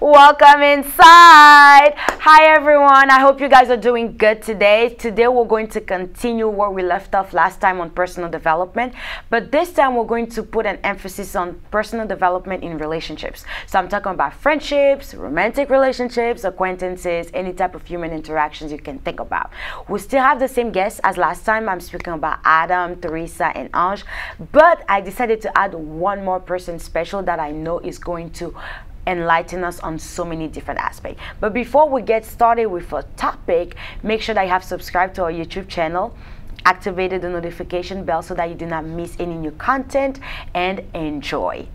Welcome inside. Hi everyone, I hope you guys are doing good today. Today we're going to continue where we left off last time on personal development, but this time we're going to put an emphasis on personal development in relationships. So I'm talking about friendships, romantic relationships, acquaintances, any type of human interactions you can think about. We still have the same guests as last time. I'm speaking about Adam, Teresa, and Ange, but I decided to add one more person special that I know is going to enlighten us on so many different aspects. But before we get started with a topic, make sure that you have subscribed to our YouTube channel, activated the notification bell so that you do not miss any new content, and enjoy.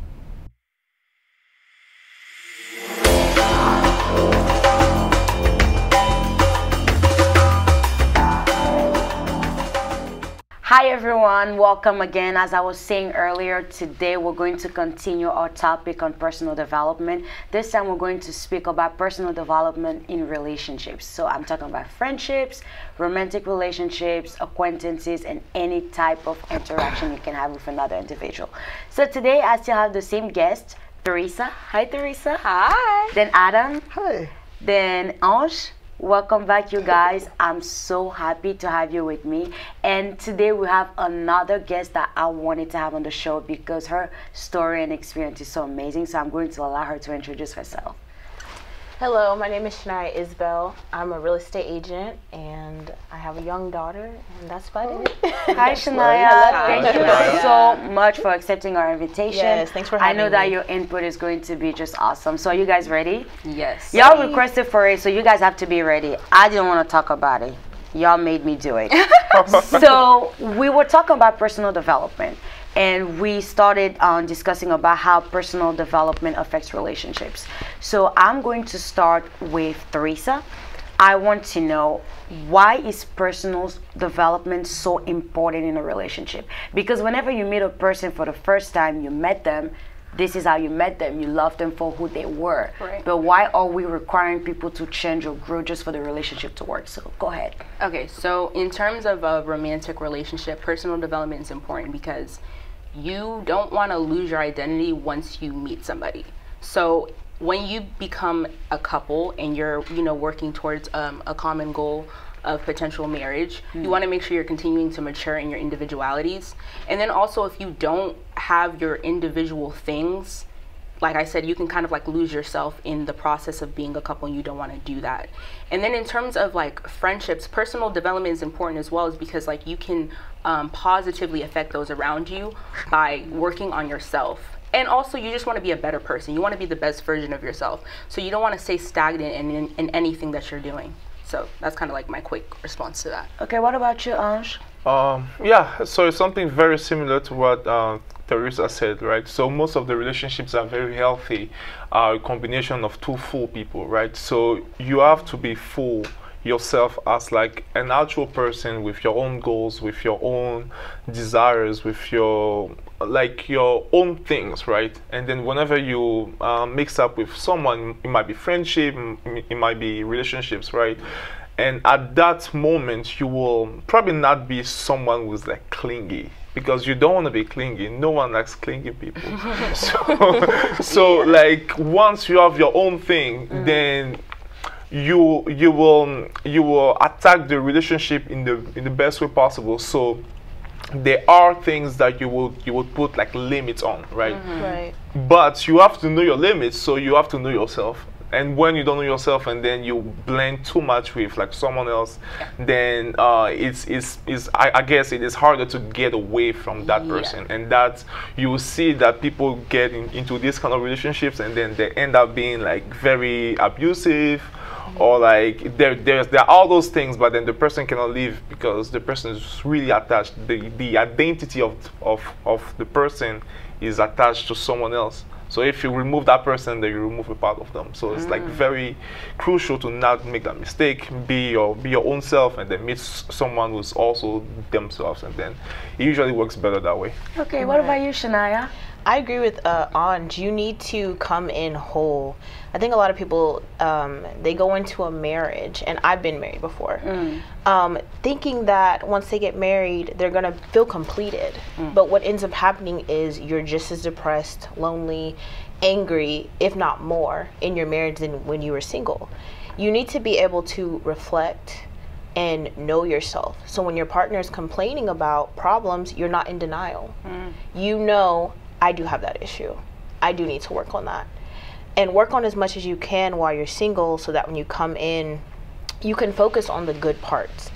Hi everyone, welcome again. As I was saying earlier, today we're going to continue our topic on personal development. This time we're going to speak about personal development in relationships. So I'm talking about friendships, romantic relationships, acquaintances, and any type of interaction you can have with another individual. So today I still have the same guest, Teresa. Hi Teresa. Hi. Then Adam. Hi. Then Ange. Welcome back, you guys. I'm so happy to have you with me, and today we have another guest that I wanted to have on the show because her story and experience is so amazing. So I'm going to allow her to introduce herself. Hello, my name is Shania Isbell. I'm a real estate agent and I have a young daughter, and that's about it. Hi Shania. Thank you so much for accepting our invitation. Yes, thanks for having me. I know that your input is going to be just awesome. So are you guys ready? Yes. Y'all requested for it, so you guys have to be ready. I didn't want to talk about it. Y'all made me do it. So we were talking about personal development, and we started discussing about how personal development affects relationships. So I'm going to start with Teresa. I want to know, why is personal development so important in a relationship? Because whenever you meet a person for the first time, you met them, this is how you met them, you loved them for who they were. Right. But why are we requiring people to change or grow just for the relationship to work? So go ahead. Okay, so in terms of a romantic relationship, personal development is important because you don't want to lose your identity once you meet somebody. So when you become a couple and you're, working towards a common goal of potential marriage, you want to make sure you're continuing to mature in your individualities. And then also, if you don't have your individual things, like I said, you can kind of like lose yourself in the process of being a couple, and you don't want to do that. And then in terms of like friendships, personal development is important as well, is because like you can positively affect those around you by working on yourself. And also, you just want to be a better person. You want to be the best version of yourself. So you don't want to stay stagnant in anything that you're doing. So that's kind of like my quick response to that. Okay, what about you, Ange? Yeah, so it's something very similar to what Teresa said, right? So most of the relationships are very healthy, a combination of two full people, right? So you have to be full yourself as like an actual person with your own goals, with your own desires, with your own things, right? And then whenever you mix up with someone, it might be friendship, it might be relationships, right? And at that moment, you will probably not be someone who's like clingy, because you don't want to be clingy. No one likes clingy people. so like once you have your own thing, then you will attack the relationship in the best way possible. So there are things that you would put like limits on, right? Right. But you have to know your limits, so you have to know yourself. And when you don't know yourself and then you blend too much with like someone else, then I guess it is harder to get away from that person. And that you will see that people get into these kind of relationships and then they end up being like very abusive, or like there are all those things, but then the person cannot leave because the person is really attached. The identity of the person is attached to someone else. So if you remove that person, then you remove a part of them. So it's like very crucial to not make that mistake. Be your own self, and then meet someone who's also themselves, and then it usually works better that way. Okay, what about you, Shania? I agree with Anj. You need to come in whole. I think a lot of people, they go into a marriage, and I've been married before, thinking that once they get married, they're going to feel completed. But what ends up happening is you're just as depressed, lonely, angry, if not more, in your marriage than when you were single. You need to be able to reflect and know yourself. So when your partner is complaining about problems, you're not in denial. You know, I do have that issue. I do need to work on that. And work on as much as you can while you're single, so that when you come in, you can focus on the good parts.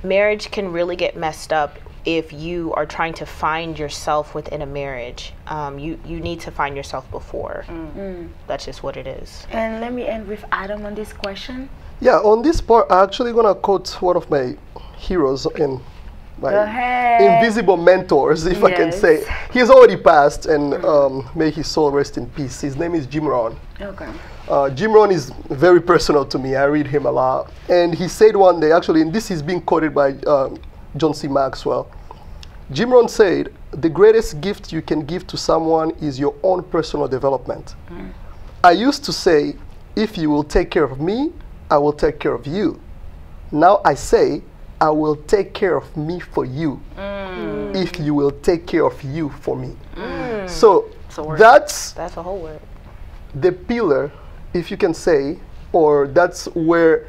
Marriage can really get messed up if you are trying to find yourself within a marriage. You need to find yourself before. That's just what it is. And let me end with Adam on this question. Yeah, on this part, I'm actually going to quote one of my heroes and my invisible mentors, if I can say. He's already passed, and may his soul rest in peace. His name is Jim Rohn. Okay. Jim Rohn is very personal to me. I read him a lot. And he said one day, actually, and this is being quoted by John C. Maxwell. Jim Rohn said, the greatest gift you can give to someone is your own personal development. I used to say, if you will take care of me, I will take care of you. Now I say, I will take care of me for you, if you will take care of you for me. So that's a whole word. The pillar, if you can say, or that's where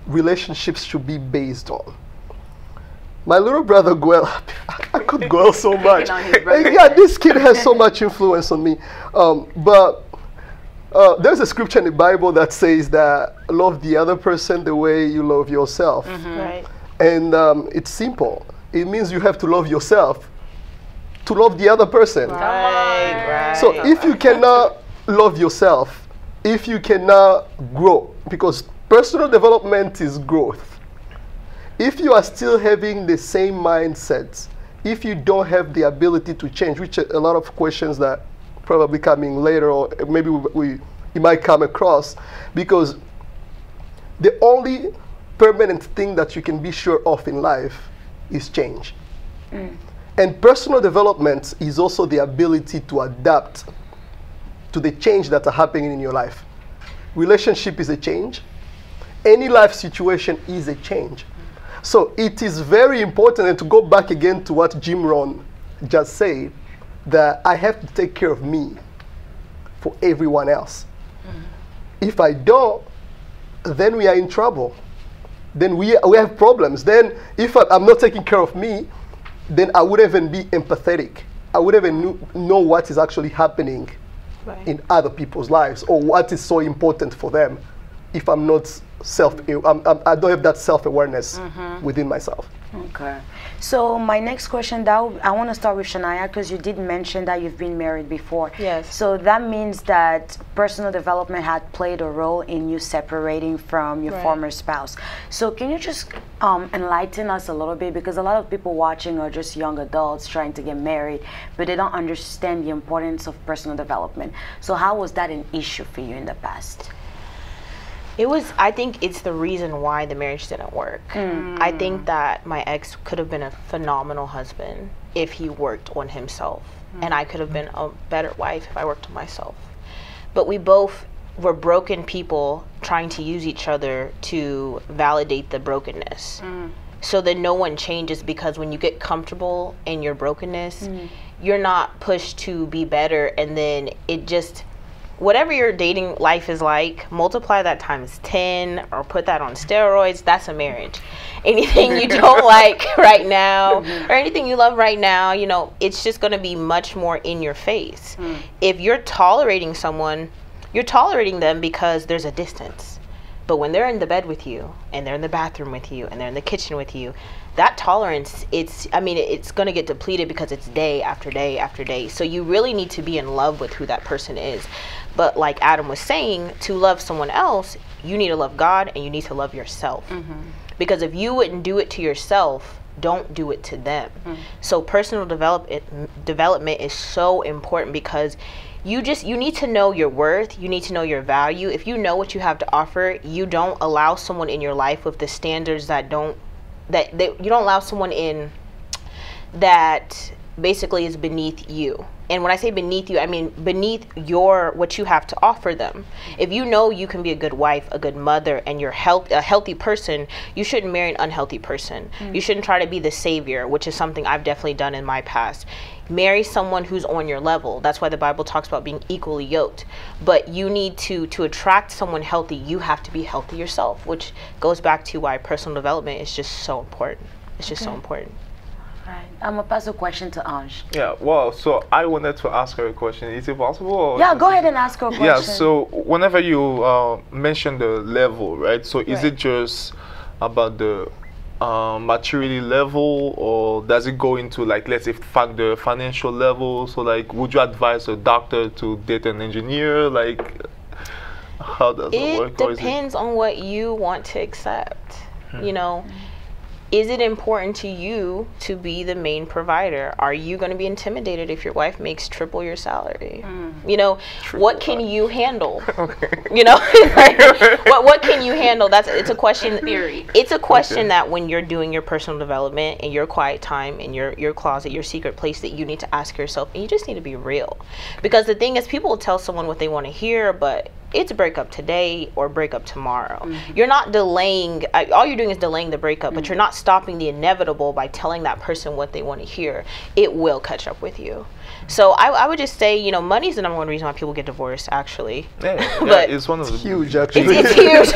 relationships should be based on. My little brother Goel, I could Goel so much. Yeah, this kid has so much influence on me. But there's a scripture in the Bible that says that love the other person the way you love yourself. Right. And it's simple. It means you have to love yourself to love the other person. Right. So if you cannot love yourself, if you cannot grow, because personal development is growth. If you are still having the same mindset, if you don't have the ability to change, which a lot of questions that probably coming later, or maybe we might come across, because the only permanent thing that you can be sure of in life is change. And personal development is also the ability to adapt to the change that are happening in your life. Relationship is a change. Any life situation is a change. So it is very important, and to go back again to what Jim Rohn just said, that I have to take care of me for everyone else. If I don't, then we are in trouble. Then we have problems. Then if I'm not taking care of me, then I wouldn't even be empathetic. I wouldn't even know what is actually happening in other people's lives, or what is so important for them, if I'm not I don't have that self-awareness within myself. Okay. So my next question, I want to start with Shania, because you did mention that you've been married before. Yes. So that means that personal development had played a role in you separating from your former spouse. So can you just enlighten us a little bit, because a lot of people watching are just young adults trying to get married, but they don't understand the importance of personal development. So how was that an issue for you in the past? I think it's the reason why the marriage didn't work. I think that my ex could have been a phenomenal husband if he worked on himself. And I could have been a better wife if I worked on myself. But we both were broken people trying to use each other to validate the brokenness. So that no one changes, because when you get comfortable in your brokenness, you're not pushed to be better, and then it just, whatever your dating life is like, multiply that times 10 or put that on steroids, that's a marriage. Anything you don't like right now, or anything you love right now, you know, it's just going to be much more in your face. If you're tolerating someone, you're tolerating them because there's a distance. But when they're in the bed with you, and they're in the bathroom with you, and they're in the kitchen with you, that tolerance, it's going to get depleted, because it's day after day after day. So you really need to be in love with who that person is. But like Adam was saying, to love someone else, you need to love God, and you need to love yourself. Because if you wouldn't do it to yourself, don't do it to them. So personal development is so important, because you need to know your worth. You need to know your value. If you know what you have to offer, you don't allow someone in your life with the standards you don't allow someone in that basically is beneath you. And when I say beneath you, I mean beneath what you have to offer them. If you know you can be a good wife, a good mother, and you're a healthy person, you shouldn't marry an unhealthy person. You shouldn't try to be the savior, which is something I've definitely done in my past. Marry someone who's on your level. That's why the Bible talks about being equally yoked. But you need to attract someone healthy, you have to be healthy yourself, which goes back to why personal development is just so important. It's just so important. Right. I'm going to pass a question to Ange. Yeah, well, so I wanted to ask her a question. Is it possible? Or Yeah, go ahead and ask her a question. Yeah, so whenever you mention the level, right? So is it just about the maturity level, or does it go into, like, let's say the financial level? So, like, would you advise a doctor to date an engineer? Like, how does it work? It depends on what you want to accept. You know, is it important to you to be the main provider? Are you going to be intimidated if your wife makes triple your salary? You know, what can you handle? You know, what can you handle? It's a question. Theory. It's a question that when you're doing your personal development in your quiet time, in your closet, your secret place, that you need to ask yourself, and you just need to be real. Because the thing is, people will tell someone what they want to hear, but it's break up today or break up tomorrow. You're not delaying, all you're doing is delaying the breakup, but you're not stopping the inevitable by telling that person what they want to hear. It will catch up with you. So I would just say, you know, money's the number one reason why people get divorced, actually. But it's one of the huge, actually. It's huge.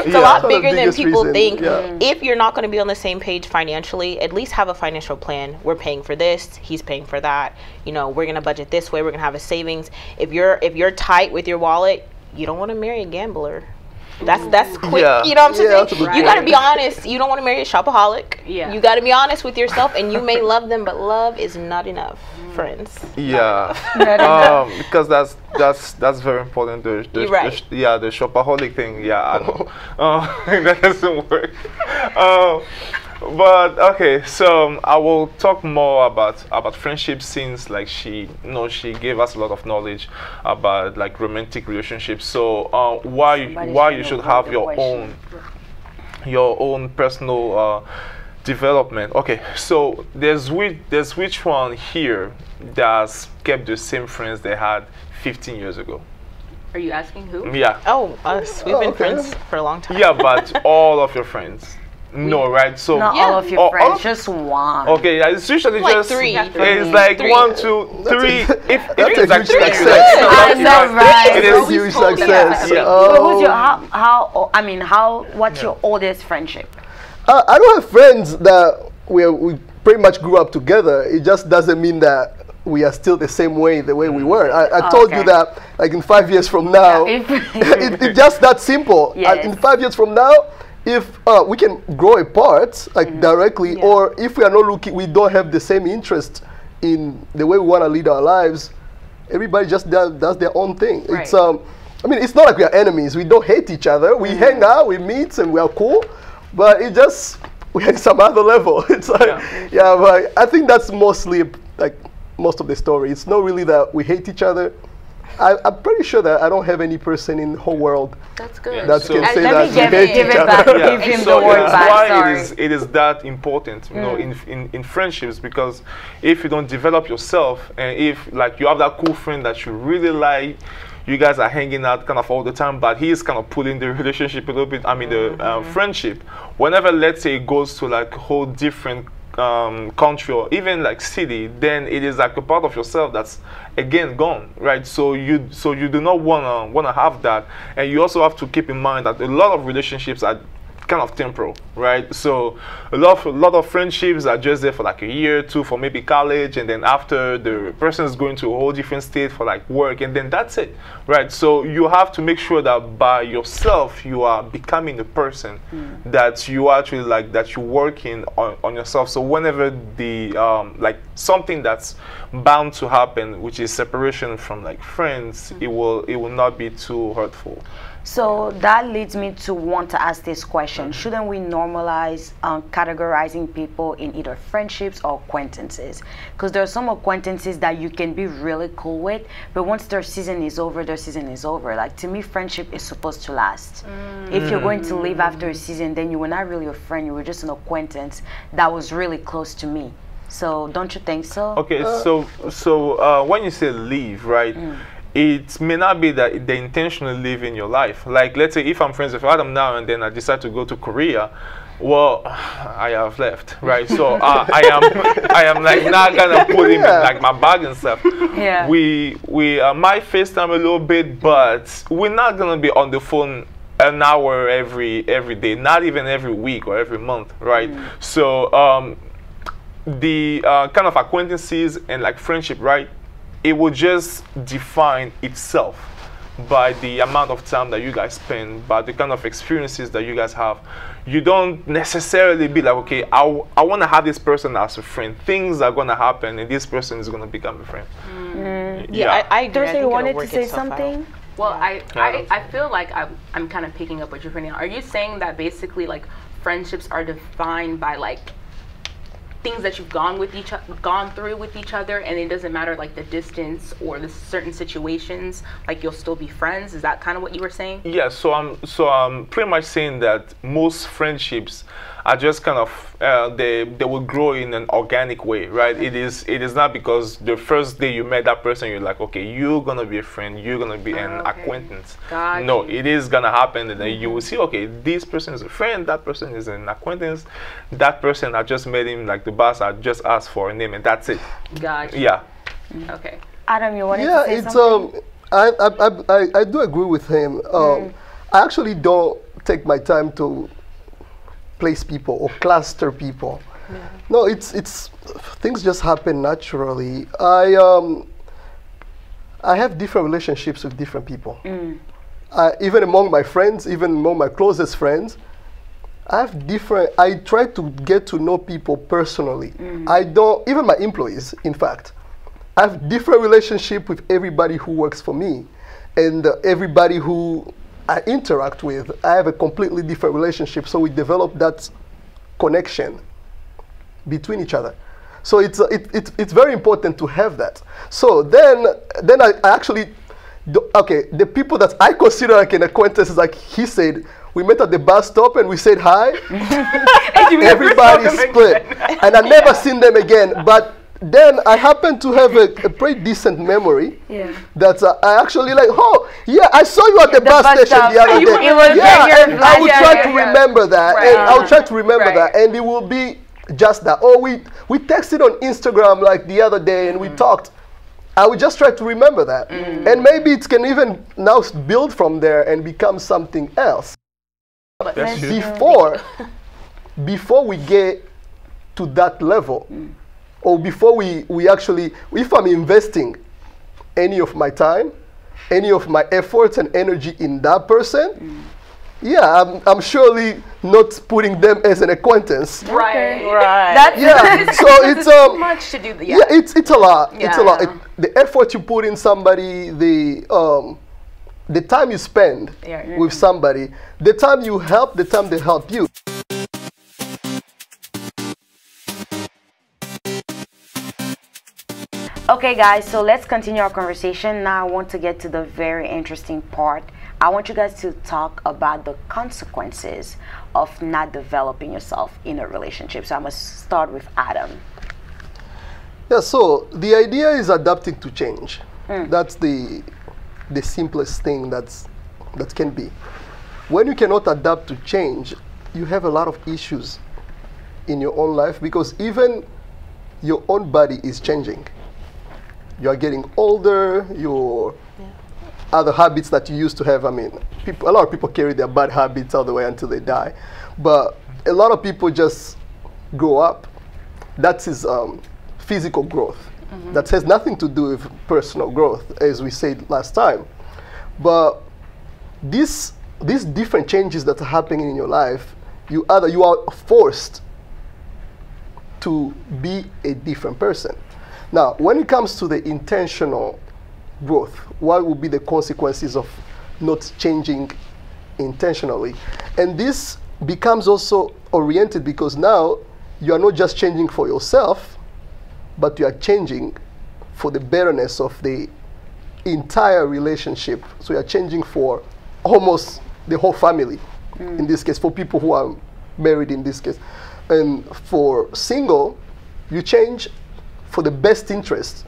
It's a lot bigger than people think. Yeah. If you're not going to be on the same page financially, at least have a financial plan. We're paying for this, he's paying for that. You know, we're going to budget this way, we're going to have a savings. If you're tight with your wallet, you don't want to marry a gambler. That's quick. Yeah. You know what I'm saying? Right. You got to be honest. You don't want to marry a shopaholic. Yeah. You got to be honest with yourself, and you may love them, but love is not enough, friends. Yeah, because that's very important. The shopaholic thing. Yeah, I know. That doesn't work. But okay, so I will talk more about friendship, since, like, she gave us a lot of knowledge about, like, romantic relationships. So why you should have your own personal development. Okay, so there's which one here that's kept the same friends they had 15 years ago? Are you asking who? Yeah. Oh, us. We've been friends for a long time. Yeah, but all of your friends. No, right? So not all of your friends, just one. Okay, yeah, it's usually like just three. It's like 1, 2, 3. If it's a huge actually success. I know, right? It It's is a huge success. Yeah. So who's your what's your oldest friendship? I don't have friends that we pretty much grew up together. It just doesn't mean that we are still the way we were. I told you that, like, in 5 years from now, it's just that simple. Yes. In 5 years from now, if we can grow apart, like, directly, or if we are not looking, we don't have the same interest in the way we want to lead our lives, everybody just does their own thing. Right. It's I mean, it's not like we are enemies. We don't hate each other. We hang out, we meet, and we are cool. But it just, we're at some other level. It's like, but I think that's mostly, like, most of the story. It's not really that we hate each other. I'm pretty sure that I don't have any person in the whole world That's good. that can say Let that me we hate give each it back. other. Give him So the word that's back. why Sorry. it is that important, you know, in friendships, because if you don't develop yourself, and if, like, you have that cool friend that you really like, you guys are hanging out kind of all the time, but he's kind of pulling the relationship a little bit, I mean the friendship, whenever, let's say, it goes to, like, a whole different country or even, like, city, then it is like a part of yourself that's again gone, right? So you do not wanna have that, and you also have to keep in mind that a lot of relationships are kind of temporal, right? So a lot of friendships are just there for like a year or two for maybe college, and then after, the person is going to a whole different state for, like, work, and then that's it, right? So you have to make sure that by yourself you are becoming the person that you actually, like, that you're working on yourself. So whenever the like, something that's bound to happen, which is separation from, like, friends, it will not be too hurtful. So that leads me to want to ask this question. Shouldn't we normalize categorizing people in either friendships or acquaintances? Because there are some acquaintances that you can be really cool with, but once their season is over, their season is over. Like, to me, friendship is supposed to last. If you're going to leave after a season, then you were not really a friend, you were just an acquaintance that was really close to me. So don't you think so? Okay, so when you say leave, right? It may not be that they intentionally live in your life. Like, let's say if I'm friends with Adam now and then I decide to go to Korea, well, I have left, right? So I am like not gonna put him in like my bag and stuff. Yeah. We might FaceTime a little bit, but we're not gonna be on the phone an hour every day, not even every week or every month, right? So the kind of acquaintances and like friendship, right? It will just define itself by the amount of time that you guys spend, by the kind of experiences that you guys have. You don't necessarily be like, okay, I want to have this person as a friend. Things are going to happen and this person is going to become a friend. Yeah, I agree. Thursday, you wanted to say something? Well, I feel like I'm kind of picking up what you're putting out. Are you saying that basically like friendships are defined by like things that you've gone through with each other, and it doesn't matter like the distance or the certain situations, like you'll still be friends? Is that kind of what you were saying? Yeah, so I'm pretty much saying that most friendships are just kind of they will grow in an organic way, right? It is not because the first day you met that person you're like, okay, you're gonna be a friend, you're gonna be an acquaintance. Gotcha. No, it is gonna happen, and then you will see, okay, this person is a friend, that person is an acquaintance, that person I just met him like the boss, I just asked for a name and that's it. Gotcha. Yeah. Okay. Adam, you wanted to say it's something? I do agree with him. I actually don't take my time to place people or cluster people. No, it's things just happen naturally. I have different relationships with different people. Even among my friends, even among my closest friends, I try to get to know people personally. I don't, even my employees, in fact, I have different relationship with everybody who works for me, and everybody who I interact with, I have a completely different relationship. So we develop that connection between each other. So it's very important to have that. So then I actually, okay, the people that I consider like an acquaintance is like he said, we met at the bus stop and we said hi. Everybody split, and I never seen them again. But then I happen to have a pretty decent memory. That I actually like, oh, yeah, I saw you at the bus station the other day. And I will try to remember that. And I'll try to remember that. And it will be just that. Oh, we texted on Instagram like the other day and we talked. I would just try to remember that. And maybe it can even now build from there and become something else. Before we get to that level, or before we actually, if I'm investing any of my time, any of my efforts and energy in that person, yeah, I'm surely not putting them as an acquaintance. Right. That's So it's too much to do. Yeah, it's a lot. It's a lot. The effort you put in somebody, the time you spend with somebody, the time you help, the time they help you. Okay, guys, so let's continue our conversation. Now I want to get to the very interesting part. I want you guys to talk about the consequences of not developing yourself in a relationship. So I'm going to start with Adam. Yeah, so the idea is adapting to change. That's the simplest thing that can be. When you cannot adapt to change, you have a lot of issues in your own life, because even your own body is changing. You are getting older, your other habits that you used to have, I mean, a lot of people carry their bad habits all the way until they die. But a lot of people just grow up. That is physical growth. That has nothing to do with personal growth, as we said last time. But these different changes that are happening in your life, you are forced to be a different person. Now, when it comes to the intentional growth, what will be the consequences of not changing intentionally? And this becomes also oriented because now you are not just changing for yourself, but you are changing for the betterness of the entire relationship. So you are changing for almost the whole family, in this case, for people who are married in this case. And for single, You change for the best interest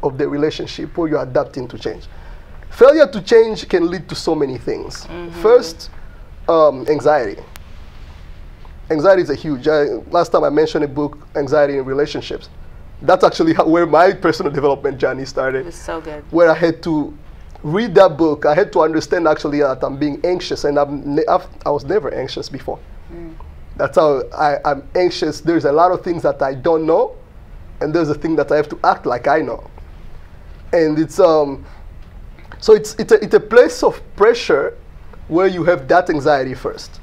of the relationship, or you're adapting to change. Failure to change can lead to so many things. First, anxiety. Anxiety is a huge, last time I mentioned a book, Anxiety in Relationships. That's actually where my personal development journey started. It's so good. Where I had to read that book, I had to understand actually that I'm being anxious, and I was never anxious before. That's how I'm anxious. There's a lot of things that I don't know, and there's a thing that I have to act like I know. And it's so it's a place of pressure where you have that anxiety first.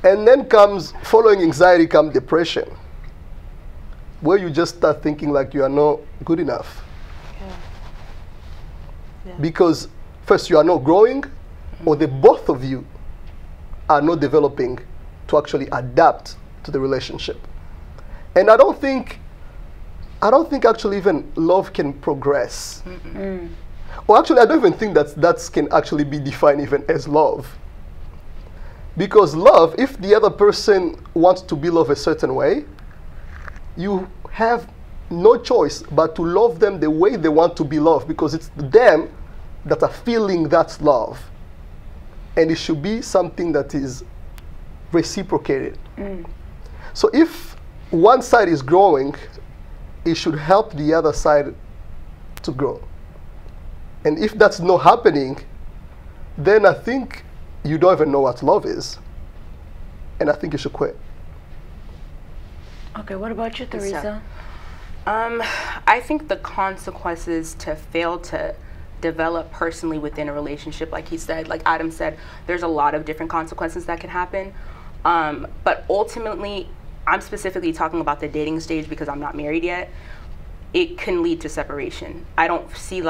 And then following anxiety comes depression, where you just start thinking like you are not good enough. Because first you are not growing, or the both of you are not developing to actually adapt to the relationship. And I don't think actually even love can progress. Or actually, I don't even think that can actually be defined even as love. Because love, if the other person wants to be loved a certain way, you have no choice but to love them the way they want to be loved, because it's them that are feeling that love. And it should be something that is reciprocated. So if one side is growing, it should help the other side to grow. And if that's not happening, then I think you don't even know what love is. And I think you should quit. Okay, what about you, Teresa? I think the consequences to fail to develop personally within a relationship, like he said, like Adam said, there's a lot of different consequences that can happen. But ultimately, I'm specifically talking about the dating stage because I'm not married yet. It can lead to separation. I don't foresee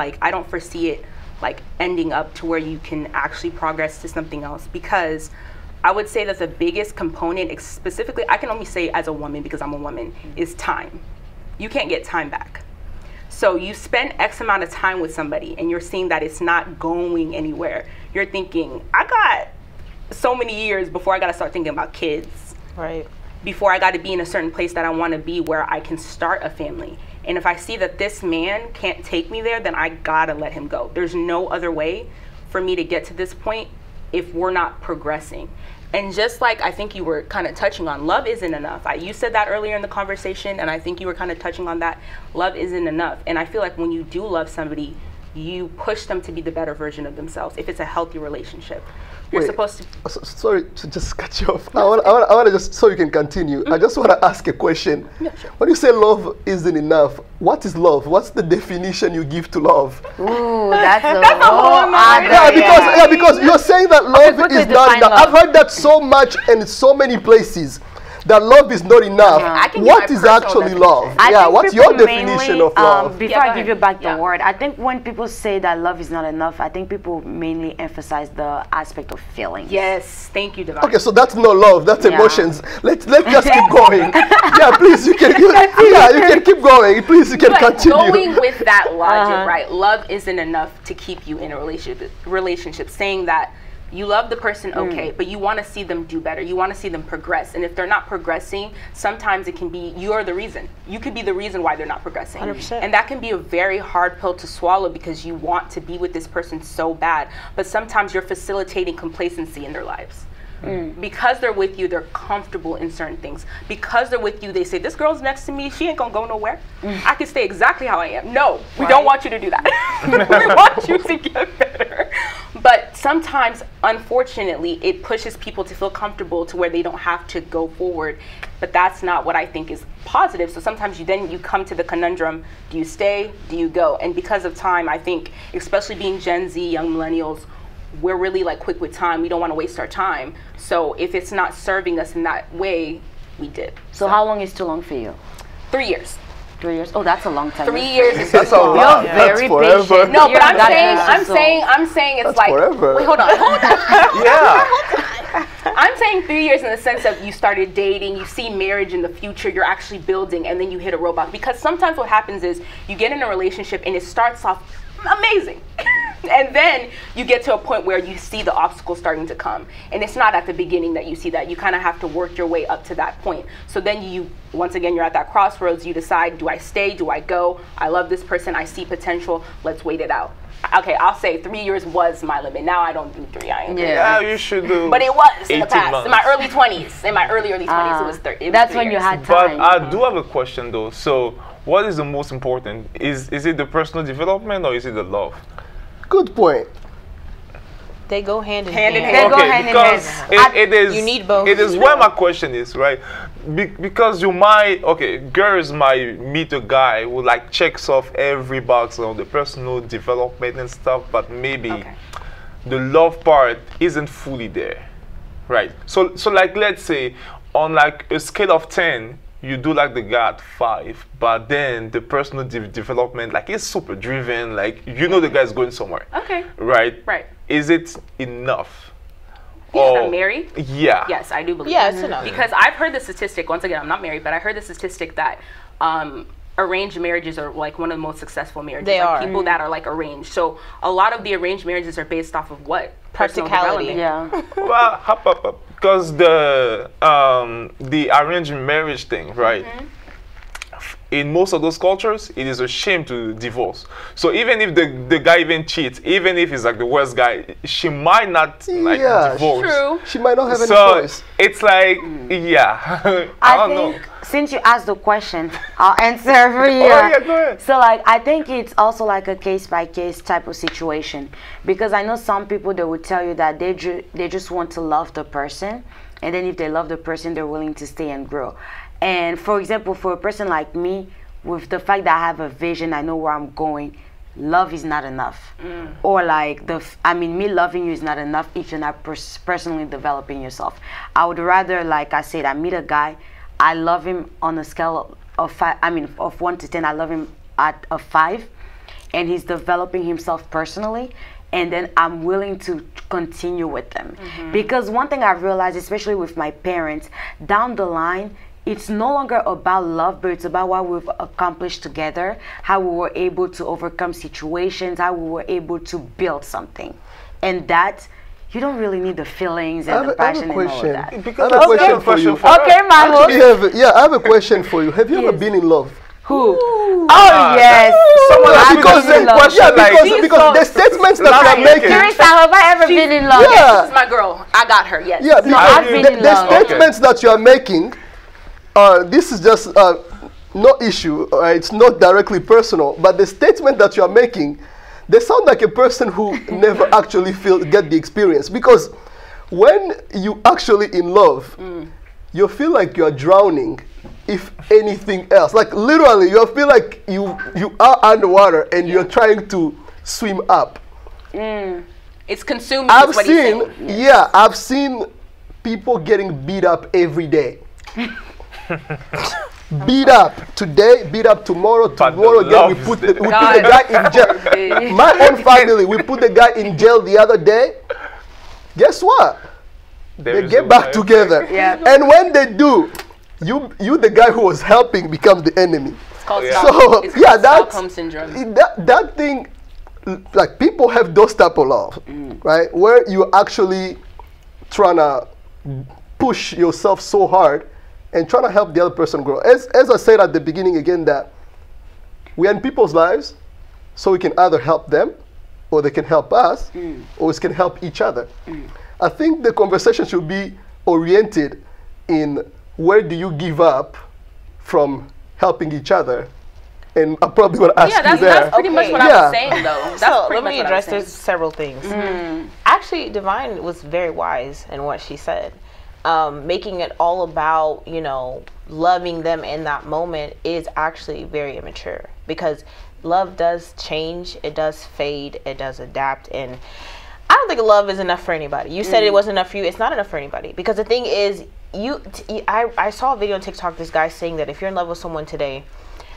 it like ending up to where you can actually progress to something else, because I would say that the biggest component, specifically, I can only say as a woman because I'm a woman, is time. You can't get time back. So you spend X amount of time with somebody and you're seeing that it's not going anywhere. You're thinking, I got so many years before I got to start thinking about kids. Right. Before I got to be in a certain place that I want to be where I can start a family. And if I see that this man can't take me there, then I gotta let him go. There's no other way for me to get to this point if we're not progressing. And just like I think you were kind of touching on, love isn't enough. You said that earlier in the conversation, and I think you were kind of touching on that. Love isn't enough. And I feel like when you do love somebody, you push them to be the better version of themselves if it's a healthy relationship. You're supposed to... Sorry to just cut you off. I want to just, so you can continue, I just want to ask a question. Yeah, sure. When you say love isn't enough, what is love? What's the definition you give to love? Ooh, that's a whole nother- Yeah, because you're saying that love quickly is not define enough. love. I've heard that so much and in so many places, that love is not enough. I can give What my is personal actually definition. love? I Yeah, think what's people your definition mainly, of love? Before Yeah, I give you back the Yeah. word, I think when people say that love is not enough, I think people mainly emphasize the aspect of feelings. Yes, thank you, Devon. Okay, so that's not love, that's Yeah. emotions. Let's just keep going. Yeah, please, you can keep going. Please, you can But continue. going with that logic, right? Love isn't enough to keep you in a relationship. Saying that you love the person, okay, but you want to see them do better. You want to see them progress. And if they're not progressing, sometimes it can be you're the reason. You could be the reason why they're not progressing. 100%. And that can be a very hard pill to swallow because you want to be with this person so bad. But sometimes you're facilitating complacency in their lives. Because they're with you, they're comfortable in certain things. Because they're with you, they say, this girl's next to me, she ain't gonna go nowhere. I can stay exactly how I am. No, we don't want you to do that. We want you to get better. But sometimes, unfortunately, it pushes people to feel comfortable to where they don't have to go forward. But that's not what I think is positive. So sometimes you come to the conundrum, do you stay, do you go? And because of time, I think, especially being Gen Z, young millennials, we're really like quick with time. We don't want to waste our time. So if it's not serving us in that way, we dip. So how long is too long for you? 3 years. 3 years? Oh, that's a long time. 3 years is That's too a long. lot. You're That's very forever. patient. No, You're but I'm that saying person. it's That's like forever. wait, hold on. Yeah. I'm saying 3 years in the sense of you started dating, you see marriage in the future, you're actually building, and then you hit a roadblock. Because sometimes what happens is you get in a relationship and it starts off amazing. And then you get to a point where you see the obstacles starting to come. And it's not at the beginning that you see that. You kind of have to work your way up to that point. So then you, once again, you're at that crossroads. You decide, do I stay? Do I go? I love this person. I see potential. Let's wait it out. Okay, I'll say 3 years was my limit. Now I don't do 3. I ain't Yeah, you should do. But it was in the 18 past. months. In my early 20s. In my early 20s, it was 30. That's when you had time. But I do have a question though. So, what is the most important? Is it the personal development or is it the love? Good point. They go hand in Hand in hand. hand. They go hand in hand. Because it is. You need both. It is where my question is, right? Because you might, girls might meet a guy who like checks off every box on the personal development and stuff, but maybe the love part isn't fully there, right? So like, let's say on like a scale of 10, you do like the guy at 5, but then the personal development, like, is super driven, like, you know the guy's going somewhere. Okay. Right? Right. Is it enough? I'm married? Yeah. Yes, I do believe Yeah, that. it's enough. Because I've heard the statistic, once again, I'm not married, but I heard the statistic that arranged marriages are like one of the most successful marriages. They like are. people that are like arranged. So a lot of the arranged marriages are based off of what? Personal Practicality. development. Yeah. Well, up. Because the arranged marriage thing, right? In most of those cultures, it is a shame to divorce. So even if the guy even cheats, even if he's like the worst guy, she might not like divorce. True. She might not have any So choice. it's like, yeah, I don't know. Since you asked the question, I'll answer for you. Oh yeah, go ahead. So like, I think it's also like a case-by-case type of situation, because I know some people that would tell you that they just want to love the person, and then if they love the person, they're willing to stay and grow. And for example, for a person like me, with the fact that I have a vision, I know where I'm going, love is not enough. Or like me loving you is not enough if you're not personally developing yourself. I would rather, like I said, I meet a guy, I love him on a scale of 5. Of 1 to 10, I love him at a 5, and he's developing himself personally. And then I'm willing to continue with them. Because one thing I've realized, especially with my parents, down the line, it's no longer about love, but it's about what we've accomplished together, how we were able to overcome situations, how we were able to build something. And that, you don't really need the feelings and the passion and all of that. I have a question for you. Okay, my host. I have a question for you. Have you ever been in love? Who? Oh, yes. Someone Yeah, asked me because the same then- question, yeah, like, because the statements that you are making. Teresa, have I ever been in love? Yeah. This is my girl. I got her, yes. Yeah, I've been because in the love. statements that you are making, this is just no issue. It's not directly personal, but the statement that you are making, they sound like a person who never actually get the experience. Because when you actually in love, you feel like you are drowning. If anything else, like literally, you feel like you are underwater and you're trying to swim up. It's consuming. I've seen people getting beat up every day. Beat up today, beat up tomorrow. Tomorrow again, we put the guy in jail. My own family, we put the guy in jail the other day. Guess what? They get back together. And when they do, you the guy who was helping becomes the enemy. It's called Stockholm syndrome. That thing, like, people have those type of love, right? Where you're actually trying to push yourself so hard and trying to help the other person grow. As I said at the beginning again, that we are in people's lives so we can either help them, or they can help us, or we can help each other. I think the conversation should be oriented in where do you give up from helping each other? And I'm probably going to ask you there. That's pretty much what I was saying, though. So let me address this several things. Actually, Divine was very wise in what she said. Making it all about, loving them in that moment is actually very immature, because love does change, it does fade, it does adapt, and I don't think love is enough for anybody. You said it wasn't enough for you. It's not enough for anybody, because the thing is, I saw a video on TikTok, this guy saying that if you're in love with someone today,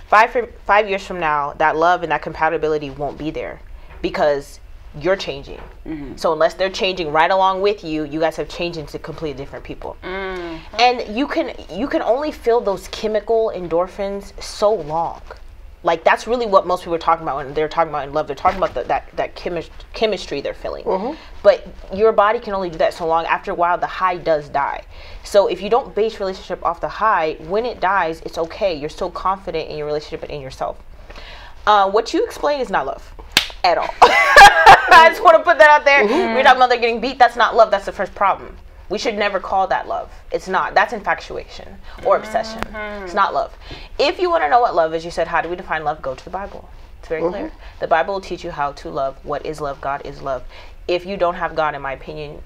5 years from now, that love and that compatibility won't be there, because you're changing. So unless they're changing right along with you, you guys have changed into completely different people. And you can only feel those chemical endorphins so long. Like, that's really what most people are talking about when they're talking about in love. They're talking about that chemistry they're feeling. But your body can only do that so long. After a while, the high does die. So if you don't base relationship off the high, when it dies, it's okay. You're still confident in your relationship and in yourself. What you explain is not love at all. I just want to put that out there. We're talking about they're getting beat. That's not love. That's the first problem. We should never call that love. It's not. That's infatuation or obsession. It's not love. If you want to know what love is, you said, how do we define love? Go to the Bible. It's very clear. The Bible will teach you how to love. What is love? God is love. If you don't have God, in my opinion,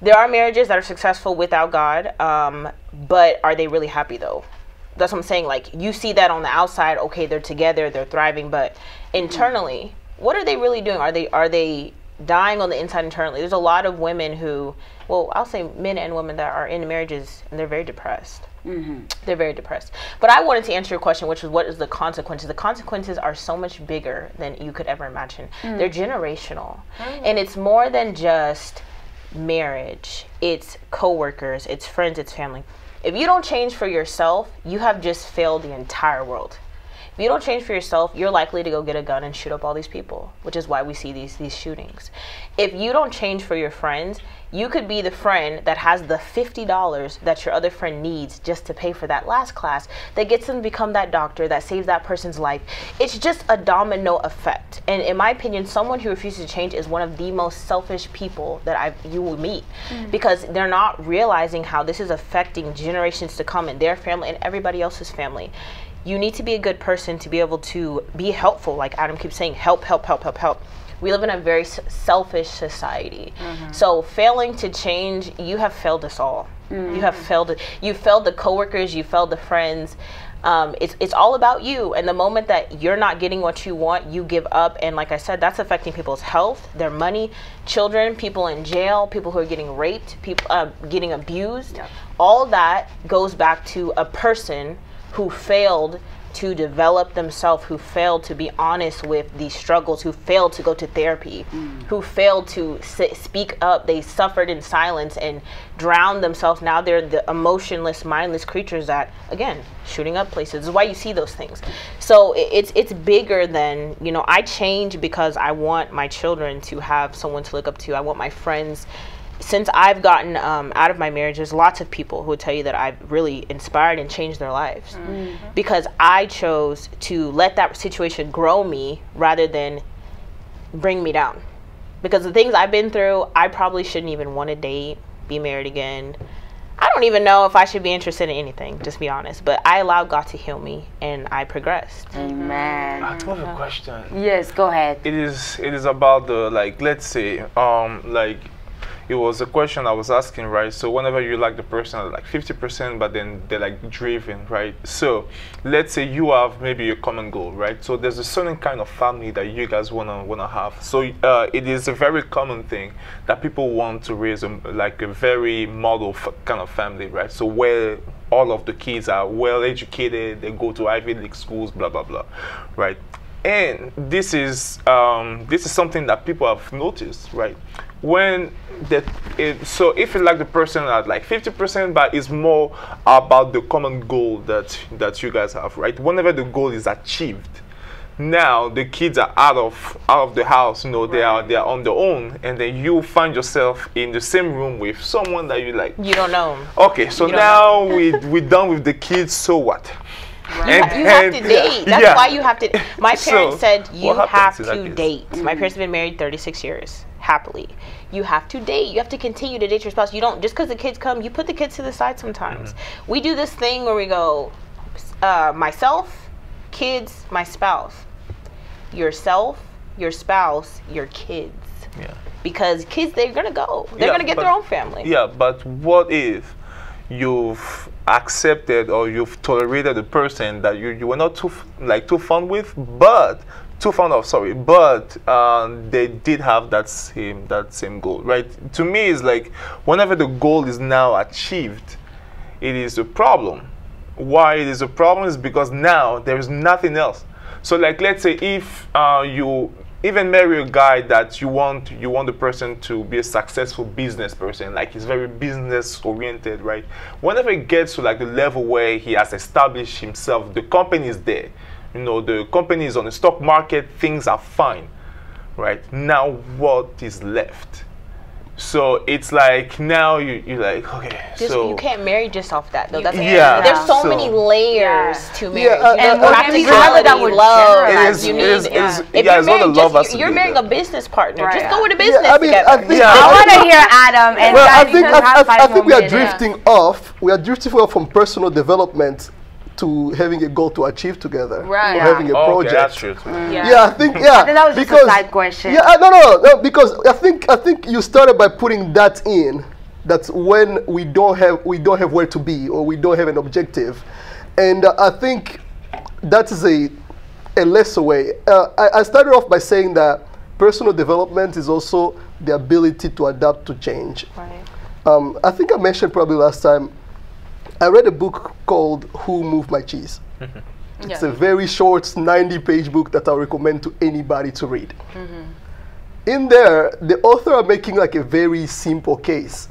there are marriages that are successful without God, but are they really happy though? That's what I'm saying. Like, you see that on the outside, okay, they're together, they're thriving, but internally, what are they really doing? Are they dying on the inside internally? There's a lot of women who, well, I'll say men and women that are in marriages and they're very depressed. They're very depressed. But I wanted to answer your question, which was, what is the consequences? The consequences are so much bigger than you could ever imagine. They're generational. And it's more than just marriage. It's coworkers, it's friends, it's family. If you don't change for yourself, you have just failed the entire world. If you don't change for yourself, you're likely to go get a gun and shoot up all these people, which is why we see these shootings. If you don't change for your friends, you could be the friend that has the $50 that your other friend needs just to pay for that last class, that gets them to become that doctor, that saves that person's life. It's just a domino effect. And in my opinion, someone who refuses to change is one of the most selfish people that you will meet, because they're not realizing how this is affecting generations to come in their family and everybody else's family. You need to be a good person to be able to be helpful. Like Adam keeps saying, help, help, help, help, help. We live in a very selfish society. So failing to change, you have failed us all. You have failed. You failed the coworkers. You failed the friends. It's all about you. And the moment that you're not getting what you want, you give up. And like I said, that's affecting people's health, their money, children, people in jail, people who are getting raped, people getting abused. All that goes back to a person who failed to develop themselves, who failed to be honest with these struggles, who failed to go to therapy, who failed to speak up. They suffered in silence and drowned themselves. Now they're the emotionless, mindless creatures that, again, shooting up places. This is why you see those things. So it's bigger than, you know, I change because I want my children to have someone to look up to. I want my friends. Since I've gotten out of my marriage, there's lots of people who will tell you that I've really inspired and changed their lives because I chose to let that situation grow me rather than bring me down. Because the things I've been through, I probably shouldn't even want to date, be married again. I don't even know if I should be interested in anything, just be honest. But I allowed God to heal me, and I progressed. Amen. I have a question. Yes, go ahead. It is about the, like, let's say, like, it was a question I was asking, right? So whenever you like the person like 50%, but then they're like driven, right? So let's say you have maybe a common goal, right? So there's a certain kind of family that you guys wanna have. So it is a very common thing that people want to raise like a very model kind of family, right? So where all of the kids are well educated, they go to Ivy League schools, blah blah blah, right? And this is something that people have noticed, right? When so if you like the person at like 50%, but it's more about the common goal that you guys have, right? Whenever the goal is achieved, now the kids are out of the house, you know, they are on their own, and then you find yourself in the same room with someone that you like. You don't know. Okay, so now we're done with the kids. So what? Right. You have to date. That's why you have to. My parents said you have to date. My parents have been married 36 years, happily. You have to date. You have to continue to date your spouse. You don't, just because the kids come, you put the kids to the side sometimes. We do this thing where we go, myself, kids, my spouse. Yourself, your spouse, your kids. Yeah. Because kids, they're going to go. They're going to get their own family. Yeah, but what if you've accepted or you've tolerated a person that you were not too fond with, but they did have that same goal, right? To me, it's like whenever the goal is now achieved, it is a problem. Why it is a problem is because now there is nothing else. So like, let's say if you even marry a guy that you want the person to be a successful business person, like he's very business oriented, right? Whenever it gets to like the level where he has established himself, the company is there, you know, the company is on the stock market, things are fine, right? Now what is left? So it's like now you're like, okay, Just, so you can't marry just off that though. That's Yeah. There's so So- many layers to marriage. Yeah, You and know, we're gonna be practicality, that would love. generalize. It You is- need, it is- if yeah, you're it's not a married, love just, has to you're be marrying there. a business partner. Right. Just go with a business I mean, together. I want to hear Adam and Well, guys, I think you have I 5 think we more are minutes. drifting off. We are drifting off from personal development to having a goal to achieve together, Right. or Yeah. having a okay, project. that's true too. Yeah, I think yeah. I think that was just a because, side question. Yeah, no, because I think you started by putting that in. That's when we don't have where to be, or we don't have an objective, and I think that is a lesser way. I started off by saying that personal development is also the ability to adapt to change. Right. I think I mentioned probably last time, I read a book called Who Moved My Cheese. It's a very short 90-page book that I recommend to anybody to read. In there, the author are making like a very simple case.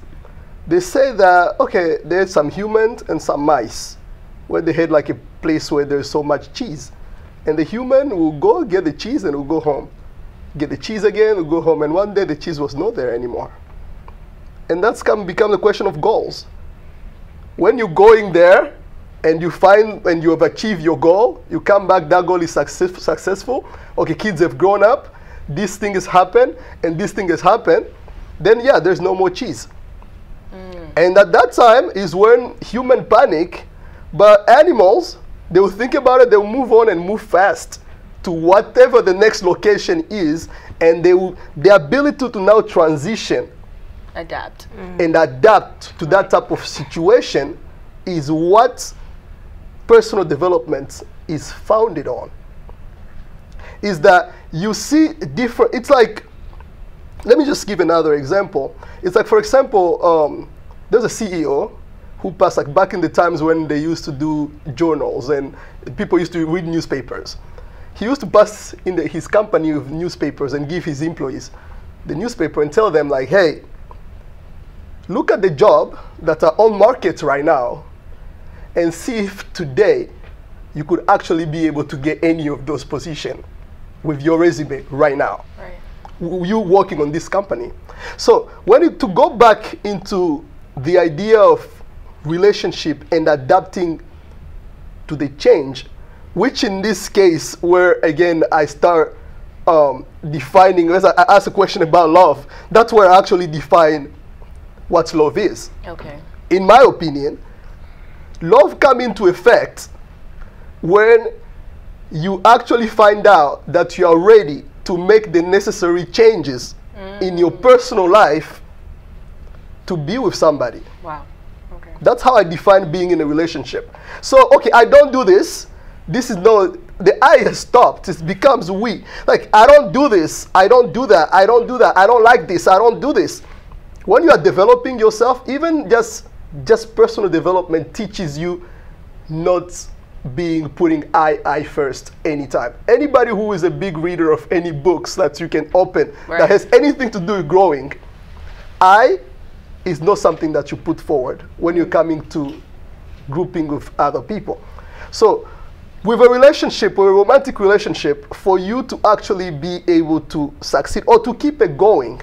They say that, okay, there's some humans and some mice, where they had like a place where there's so much cheese. And the human will go get the cheese and will go home. Get the cheese again, will go home. And one day the cheese was not there anymore. And that's become the question of goals. When you're going there and you find and you have achieved your goal, you come back, that goal is successful. Okay, kids have grown up, this thing has happened, and this thing has happened, then yeah, there's no more cheese. And at that time is when human panic, but animals, they will think about it, they will move on and move fast to whatever the next location is, and the ability to now transition Adapt. and adapt to that type of situation is what personal development is founded on. Is that you see different, it's like, let me just give another example. It's like, for example, there's a CEO who passed, like back in the times when they used to do journals and people used to read newspapers. He used to pass in his company with newspapers and give his employees the newspaper and tell them like, hey, look at the job that are on market right now and see if today you could actually be able to get any of those positions with your resume right now. Right. You working on this company. So to go back into the idea of relationship and adapting to the change, which in this case, where again I start defining, as I ask a question about love, that's where I actually define what love is. Okay. In my opinion, love comes into effect when you actually find out that you are ready to make the necessary changes in your personal life to be with somebody. Wow. Okay. That's how I define being in a relationship. So, okay, I don't do this. This is no, the I has stopped. It becomes we. Like, I don't do this. I don't do that. I don't do that. I don't like this. I don't do this. When you are developing yourself, even just personal development teaches you not putting I first anytime. Anybody who is a big reader of any books that you can open that has anything to do with growing, I is not something that you put forward when you're coming to grouping with other people. So with a relationship, or a romantic relationship, for you to actually be able to succeed or to keep it going,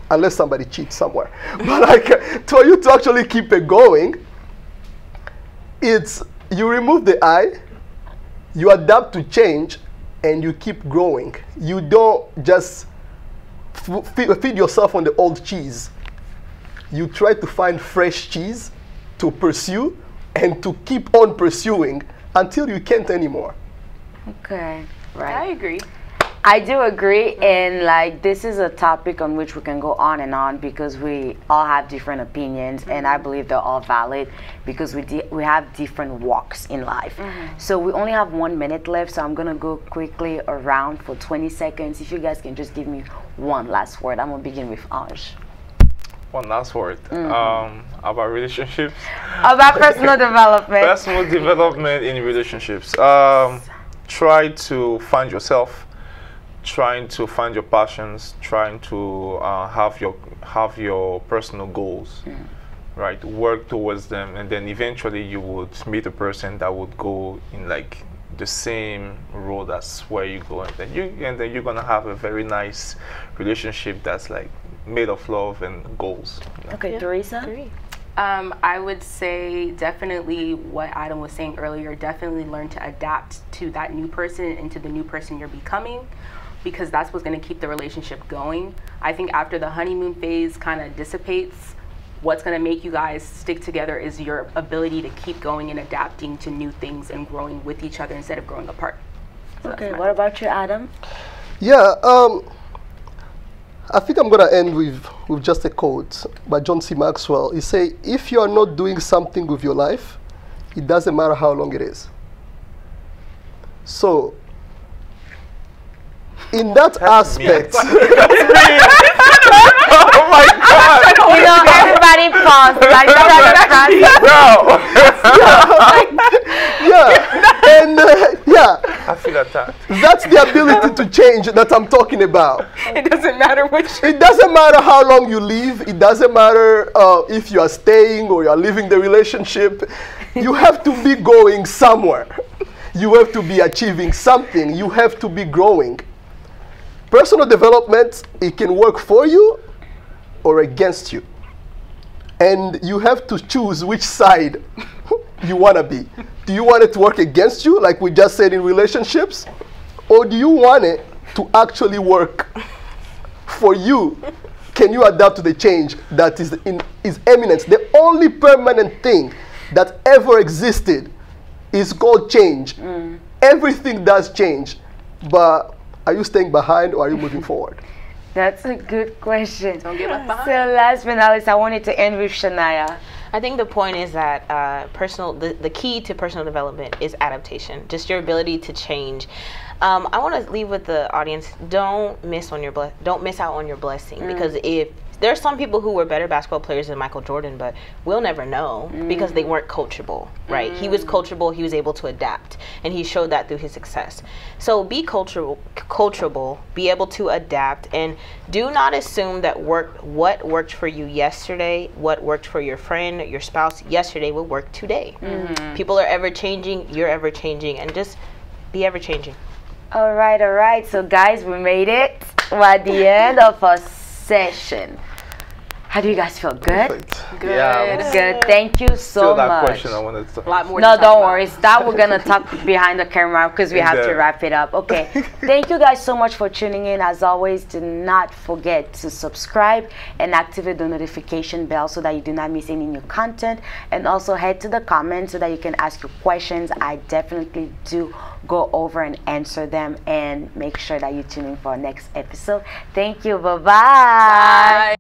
unless somebody cheats somewhere, but like for you to actually keep it going, it's you remove the I, you adapt to change, and you keep growing. You don't just feed yourself on the old cheese. You try to find fresh cheese to pursue and to keep on pursuing until you can't anymore. Okay, right. I agree. I do agree, and like this is a topic on which we can go on and on because we all have different opinions, and I believe they're all valid because we have different walks in life. So we only have 1 minute left, so I'm gonna go quickly around for 20 seconds. If you guys can just give me one last word, I'm gonna begin with Ange. One last word about relationships. About personal development. Personal development in relationships. Try to find yourself. Trying to find your passions, trying to have your personal goals, right? Work towards them, and then eventually you would meet a person that would go in like the same road as where you go, and then you're gonna have a very nice relationship that's like made of love and goals. You know? Okay, Teresa? I would say definitely what Adam was saying earlier, definitely learn to adapt to that new person and to the new person you're becoming, because that's what's going to keep the relationship going. I think after the honeymoon phase kind of dissipates, what's going to make you guys stick together is your ability to keep going and adapting to new things and growing with each other instead of growing apart. So Okay, what about you, Adam? Yeah, I think I'm going to end with just a quote by John C. Maxwell. He say, if you are not doing something with your life, it doesn't matter how long it is. So, in that aspect, Oh my God! You know, everybody pause. Like, yeah, and I feel attacked. that's the ability to change that I'm talking about. it doesn't matter which. It doesn't matter how long you live. It doesn't matter if you are staying or you are leaving the relationship. You have to be going somewhere. You have to be achieving something. You have to be growing. Personal development, it can work for you or against you. And you have to choose which side you want to be. Do you want it to work against you, like we just said in relationships? Or do you want it to actually work for you? Can you adapt to the change that is imminent? The only permanent thing that ever existed is called change. Everything does change. But are you staying behind or are you moving forward? That's a good question. Don't get left behind. So last but not least, I wanted to end with Shania. I think the point is that the key to personal development is adaptation, just your ability to change. I want to leave with the audience: don't miss out on your blessing, because if there's some people who were better basketball players than Michael Jordan, but we'll never know because they weren't coachable, right? He was coachable, he was able to adapt, and he showed that through his success. So be coachable, be able to adapt, and do not assume that what worked for you yesterday, what worked for your friend, your spouse yesterday will work today. People are ever changing, you're ever changing, and just be ever changing. All right. So guys, we made it. We're at the end of our session. How do you guys feel? Good? Perfect. Good. Yeah, Good. Thank you so still that much. question I wanted to A lot more. No, to talk don't about. worry. That we're gonna talk behind the camera because we have to wrap it up. Okay. Thank you guys so much for tuning in. As always, do not forget to subscribe and activate the notification bell so that you do not miss any new content. And also head to the comments so that you can ask your questions. I definitely do go over and answer them. And make sure that you tune in for our next episode. Thank you. Bye-bye. Bye.